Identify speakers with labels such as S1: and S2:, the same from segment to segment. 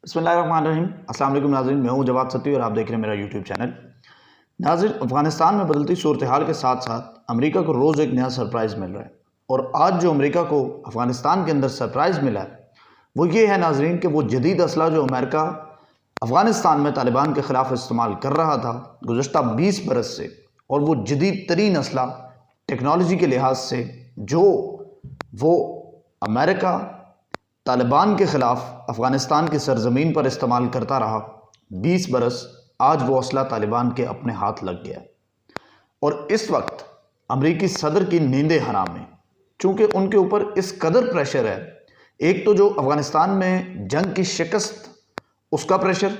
S1: बिस्मिल्लाहिर्रहमानिर्रहीम। अस्सलाम वालेकुम नाज़रीन, मैं हूं जवाद सती और आप देख रहे हैं मेरा यूट्यूब चैनल। नाज़रीन, अफ़गानिस्तान में बदलती सूरत हाल के साथ साथ अमेरिका को रोज़ एक नया सरप्राइज़ मिल रहा है। और आज जो अमेरिका को अफ़गानिस्तान के अंदर सरप्राइज़ मिला है वो ये है नाज़रीन कि वो जदीद असला जो अमेरिका अफ़गानिस्तान में तालिबान के ख़िलाफ़ इस्तेमाल कर रहा था गुज़श्ता 20 बरस से, और वो जदीद तरीन असला टेक्नोलॉजी के लिहाज से जो वो अमेरिका तालिबान के ख़िलाफ़ अफ़गानिस्तान की सरज़मीन पर इस्तेमाल करता रहा 20 बरस, आज वो असला तालिबान के अपने हाथ लग गया। और इस वक्त अमरीकी सदर की नींदें हराम हैं, चूँकि उनके ऊपर इस कदर प्रेशर है। एक तो जो अफ़गानिस्तान में जंग की शिकस्त उसका प्रेशर,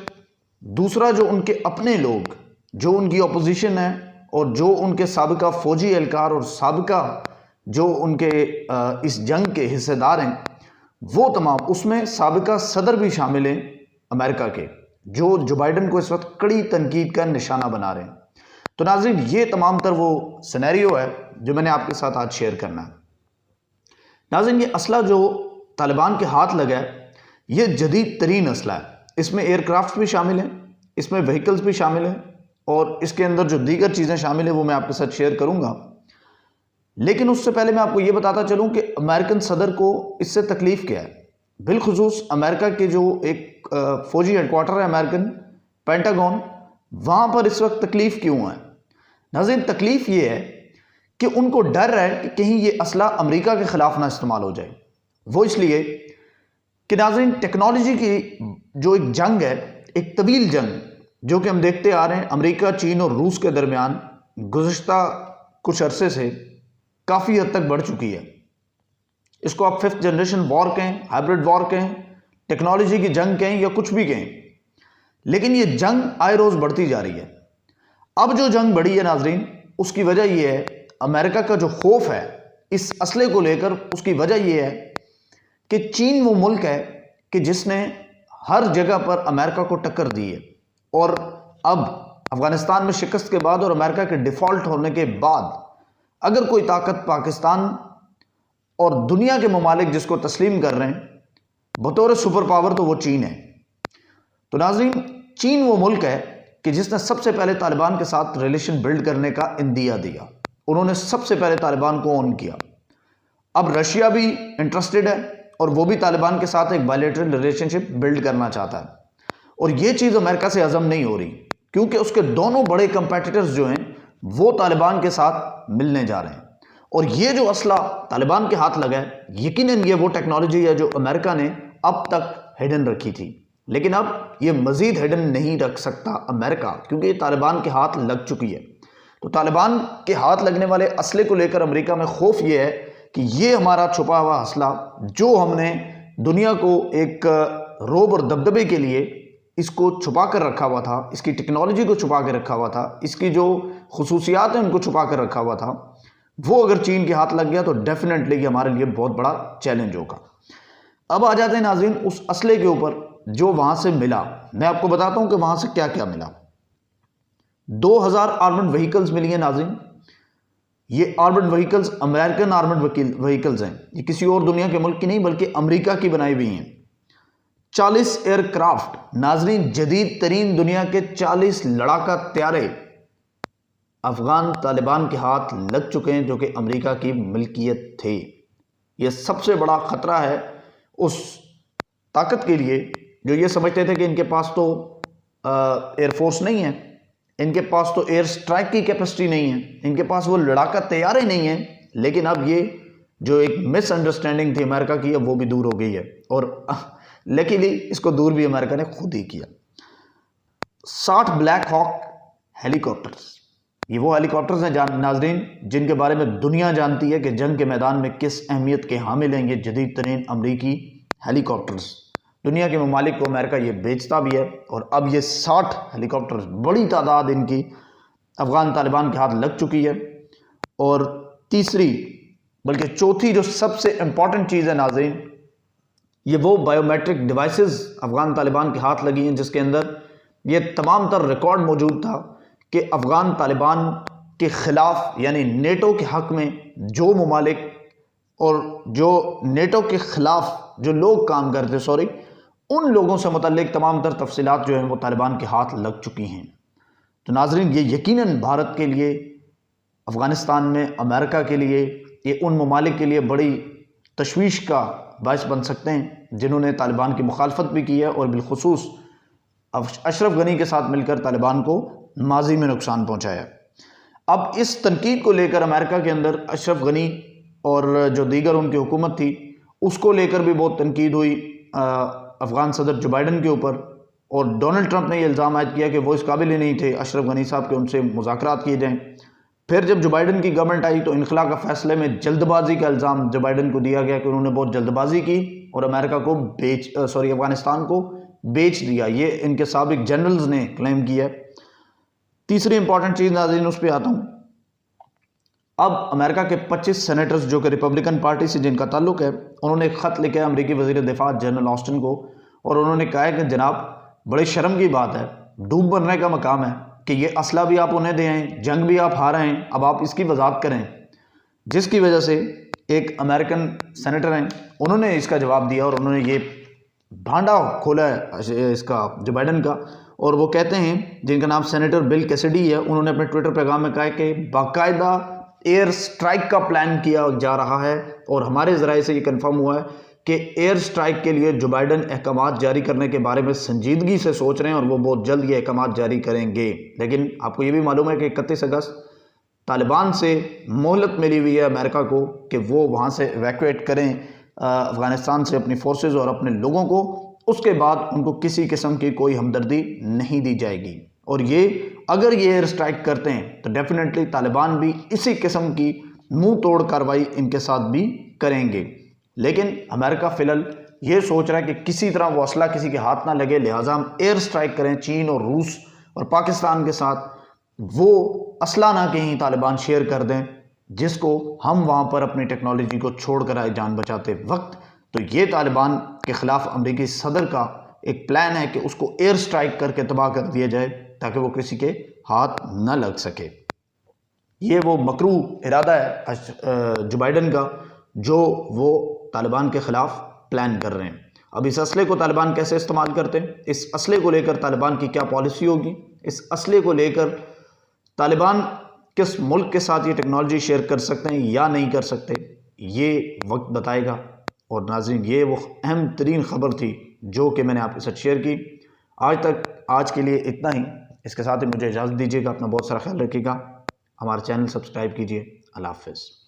S1: दूसरा जो उनके अपने लोग, जो उनकी अपोजिशन है और जो उनके साबिका फ़ौजी एहलकार और साबिका जो उनके इस जंग के हिस्सेदार हैं, वो तमाम, उसमें साबिका सदर भी शामिल हैं अमेरिका के, जो जो बाइडन को इस वक्त कड़ी तनकीद का निशाना बना रहे हैं। तो नाज़रीन, ये तमाम तर वो सिनेरियो है जो मैंने आपके साथ आज शेयर करना है। नाज़रीन, ये असला जो तालिबान के हाथ लगा है ये जदीद तरीन असला है। इसमें एयरक्राफ्ट भी शामिल हैं, इसमें व्हीकल्स भी शामिल हैं, और इसके अंदर जो दीगर चीज़ें शामिल हैं वो मैं आपके साथ शेयर करूँगा। लेकिन उससे पहले मैं आपको ये बताता चलूं कि अमेरिकन सदर को इससे तकलीफ़ क्या है। बिलखुसूस अमेरिका के जो एक फ़ौजी हेडक्वार्टर है अमेरिकन, पेंटागन, वहाँ पर इस वक्त तकलीफ़ क्यों है? नाज़रीन, तकलीफ़ ये है कि उनको डर है कि कहीं ये असला अमेरिका के ख़िलाफ़ ना इस्तेमाल हो जाए। वो इसलिए कि नाज़रीन, टेक्नोलॉजी की जो एक जंग है, एक तवील जंग जो कि हम देखते आ रहे हैं अमेरिका, चीन और रूस के दरमियान गुज़श्ता कुछ अरसे से काफ़ी हद तक बढ़ चुकी है। इसको आप 5th जनरेशन वॉर कहें, हाइब्रिड वॉर कहें, टेक्नोलॉजी की जंग कहें या कुछ भी कहें, लेकिन ये जंग आए रोज़ बढ़ती जा रही है। अब जो जंग बढ़ी है नाज़रीन, उसकी वजह यह है, अमेरिका का जो खौफ है इस असले को लेकर, उसकी वजह यह है कि चीन वो मुल्क है कि जिसने हर जगह पर अमेरिका को टक्कर दी है। और अब अफ़गानिस्तान में शिकस्त के बाद और अमेरिका के डिफ़ॉल्ट होने के बाद अगर कोई ताकत पाकिस्तान और दुनिया के ममालिक जिसको तस्लीम कर रहे हैं बतौर सुपर पावर, तो वो चीन है। तो नाज़रीन, चीन वो मुल्क है कि जिसने सबसे पहले तालिबान के साथ रिलेशन बिल्ड करने का इंदिया दिया। उन्होंने सबसे पहले तालिबान को ऑन किया। अब रशिया भी इंटरेस्टेड है और वो भी तालिबान के साथ एक बायलैटरल रिलेशनशिप बिल्ड करना चाहता है। और ये चीज़ अमेरिका से हज़म नहीं हो रही, क्योंकि उसके दोनों बड़े कंपेटिटर्स जो हैं वो तालिबान के साथ मिलने जा रहे हैं। और ये जो असला तालिबान के हाथ लगा है, यकीनन ये वो टेक्नोलॉजी है जो अमेरिका ने अब तक हिडन रखी थी, लेकिन अब ये मज़ीद हिडन नहीं रख सकता अमेरिका, क्योंकि ये तालिबान के हाथ लग चुकी है। तो तालिबान के हाथ लगने वाले असले को लेकर अमेरिका में खौफ ये है कि ये हमारा छुपा हुआ असला, जो हमने दुनिया को एक रोब और दबदबे के लिए इसको छुपा कर रखा हुआ था, इसकी टेक्नोलॉजी को छुपा कर रखा हुआ था, इसकी जो खुसूसियात हैं उनको छुपा कर रखा हुआ था, वो अगर चीन के हाथ लग गया तो डेफिनेटली ये हमारे लिए बहुत बड़ा चैलेंज होगा। अब आ जाते हैं नाज़रीन उस असले के ऊपर जो वहाँ से मिला। मैं आपको बताता हूँ कि वहाँ से क्या क्या मिला। 2000 आर्मड व्हीकल्स मिली हैं नाज़रीन। ये armed vehicles American armed vehicles हैं, ये किसी और दुनिया के मुल्क की नहीं बल्कि अमेरिका की बनाई हुई हैं। 40 एयरक्राफ्ट नाज़रीन, जदीद तरीन दुनिया के 40 लड़ाका त्यारे अफ़गान तालिबान के हाथ लग चुके हैं, जो कि अमेरिका की मिल्कियत थे। यह सबसे बड़ा ख़तरा है उस ताकत के लिए जो ये समझते थे कि इनके पास तो एयरफोर्स नहीं है, इनके पास तो एयर स्ट्राइक की कैपेसिटी नहीं है, इनके पास वो लड़ाका तैयारे नहीं हैं। लेकिन अब ये जो एक मिसअंडरस्टैंडिंग थी अमेरिका की, अब वो भी दूर हो गई है। और लकीली इसको दूर भी अमेरिका ने खुद ही किया। 60 ब्लैक हॉक हेलीकॉप्टर्स, ये वो हेलीकॉप्टर्स हैं नाज़रीन जिनके बारे में दुनिया जानती है कि जंग के मैदान में किस अहमियत के हामिल हैं। ये जदीद तरीन अमरीकी हेलीकॉप्टर्स दुनिया के ममालिक को अमेरिका ये बेचता भी है। और अब ये 60 हेलीकॉप्टर्स, बड़ी तादाद इनकी अफ़गान तालिबान के हाथ लग चुकी है। और तीसरी बल्कि चौथी जो सबसे इम्पॉर्टेंट चीज़ है नाज़रीन, ये वो बायोमेट्रिक डिवाइसेस अफ़गान तालिबान के हाथ लगी हैं, जिसके अंदर ये तमाम तर रिकॉर्ड मौजूद था कि अफ़गान तालिबान के ख़िलाफ़, यानी नेटो के हक़ में जो ममालिक और जो नेटो के ख़िलाफ़ जो लोग काम करते, उन लोगों से मुतल्लिक तमाम तर तफसीलात जो हैं वो तालिबान के हाथ लग चुकी हैं। तो नाज़रीन, ये यकीनन भारत के लिए, अफ़गानिस्तान में अमेरिका के लिए, ये उन ममालिक के लिए बड़ी तशवीश का बायस बन सकते हैं जिन्होंने तालिबान की मुखालफत भी की है और बिलखुसूस अशरफ गनी के साथ मिलकर तालिबान को माजी में नुकसान पहुँचाया। अब इस तनकीद को लेकर अमेरिका के अंदर अशरफ गनी और जो दीगर उनकी हुकूमत थी उसको लेकर भी बहुत तनकीद हुई अफ़गान सदर जो बाइडन के ऊपर, और डोनाल्ड ट्रंप ने यह इल्ज़ाम आयद किया कि वो इस काबिल ही नहीं थे अशरफ गनी साहब के उनसे मुज़ाकरात किए जाएँ। फिर जब जो बाइडन की गवर्नमेंट आई तो इनखला का फैसले में जल्दबाजी का इल्ज़ाम जो बाइडन को दिया गया कि उन्होंने बहुत जल्दबाजी की और अमेरिका को अफ़गानिस्तान को बेच दिया। ये इनके साबिक जनरल्स ने क्लेम किया। तीसरी इंपॉर्टेंट चीज़ नाज़रीन उस पर आता हूँ। अब अमेरिका के 25 सेनेटर्स जो कि रिपब्लिकन पार्टी से जिनका ताल्लुक है, उन्होंने एक ख़त लिखा है अमेरिकी वज़ीर दिफा जनरल ऑस्टिन को, और उन्होंने कहा है कि जनाब, बड़े शर्म की बात है, डूब मरने का मकाम है कि ये असला भी आप उन्हें दे आए, जंग भी आप हारे हैं, अब आप इसकी वजाहत करें। जिसकी वजह से एक अमेरिकन सेनेटर हैं, उन्होंने इसका जवाब दिया और उन्होंने ये भांडा खोला है इसका जो बाइडन का, और वो कहते हैं, जिनका नाम सेनेटर बिल कैसिडी है, उन्होंने अपने ट्विटर पैगाम में कहा है कि बाकायदा एयर स्ट्राइक का प्लान किया जा रहा है और हमारे ज़राए से ये कंफर्म हुआ है कि एयर स्ट्राइक के लिए जो बाइडन अहकामात जारी करने के बारे में संजीदगी से सोच रहे हैं और वो बहुत जल्द ये अहकामात जारी करेंगे। लेकिन आपको ये भी मालूम है कि 31 अगस्त तालिबान से मोहलत मिली हुई है अमेरिका को कि वो वहाँ से इवैक्यूएट करें अफ़गानिस्तान से अपनी फोर्सेस और अपने लोगों को। उसके बाद उनको किसी किस्म की कोई हमदर्दी नहीं दी जाएगी, और ये अगर ये एयर स्ट्राइक करते हैं तो डेफिनेटली तालिबान भी इसी किस्म की मुंह तोड़ कार्रवाई इनके साथ भी करेंगे। लेकिन अमेरिका फ़िलहाल ये सोच रहा है कि किसी तरह वो असला किसी के हाथ ना लगे, लिहाजा हम एयर स्ट्राइक करें चीन और रूस और पाकिस्तान के साथ, वो असला ना कहीं तालिबान शेयर कर दें जिसको हम वहाँ पर अपनी टेक्नोलॉजी को छोड़ कर आए जान बचाते वक्त। तो ये तालिबान के ख़िलाफ़ अमेरिकी सदर का एक प्लान है कि उसको एयर स्ट्राइक करके तबाह कर दिया जाए ताकि वो किसी के हाथ न लग सके। ये वो मकरू इरादा है जो बाइडन का, जो वो तालिबान के ख़िलाफ़ प्लान कर रहे हैं। अब इस असले को तालिबान कैसे इस्तेमाल करते हैं, इस असले को लेकर तालिबान की क्या पॉलिसी होगी, इस असले को लेकर तालिबान किस मुल्क के साथ ये टेक्नोलॉजी शेयर कर सकते हैं या नहीं कर सकते, ये वक्त बताएगा। और नाज़रीन, ये वो अहम तरीन ख़बर थी जो कि मैंने आपके साथ शेयर की। आज के लिए इतना ही। इसके साथ ही मुझे इजाज़त दीजिएगा। अपना बहुत सारा ख्याल रखिएगा। हमारा चैनल सब्सक्राइब कीजिए। अल्लाह हाफ़िज़।